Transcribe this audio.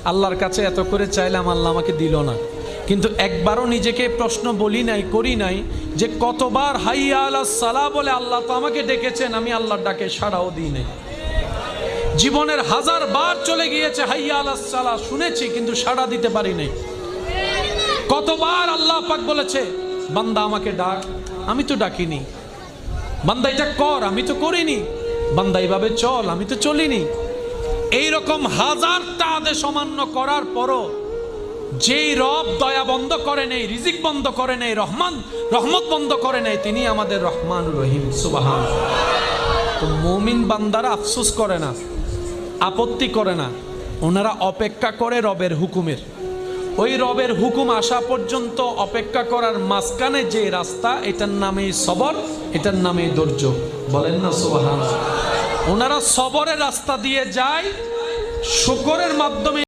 আল্লাহর কাছে এত করে চাইলাম, আল্লাহ আমাকে দিল না। কিন্তু একবারও নিজেকে প্রশ্ন বলি নাই, করি নাই যে কতবার হাইয়া আলাস সালাহ বলে আল্লাহ তো আমাকে ডেকেছেন, আমি আল্লাহর ডাকে সাড়াও দিই নাই। জীবনের 1000 বার চলে গিয়েছে হাইয়া আলাস সালাহ শুনেছি, কিন্তু সাড়া দিতে পারি নাই। কতবার আল্লাহ পাক বলেছে বান্দা আমাকে ডাক, আমি তো ডাকিনি। বান্দা এটা কর, আমি তো করিনি। বান্দা এইভাবে চল, আমি তো চলিনি। এইরকম 1000টা আদেশ অমান্য করার পরও যেই রব দয়া বন্ধ করে নেই, রিজিক বন্ধ করে নেই, রহমত বন্ধ করে নেই, তিনি আমাদের রহমানুর রহিম। সুবহানাল্লাহ। তো মুমিন বান্দারা আফসোস করে না, আপত্তি করে না, ওনারা অপেক্ষা করে রবের হুকুমের। ওই রবের হুকুম আসা পর্যন্ত অপেক্ষা করার মাঝখানে যে রাস্তা, এটার নামেই সবর, এটার নামেই ধৈর্য। বলেন না সুবহানাল্লাহ। ওনারা সবরের রাস্তা দিয়ে যায়, শুকরের মাধ্যমে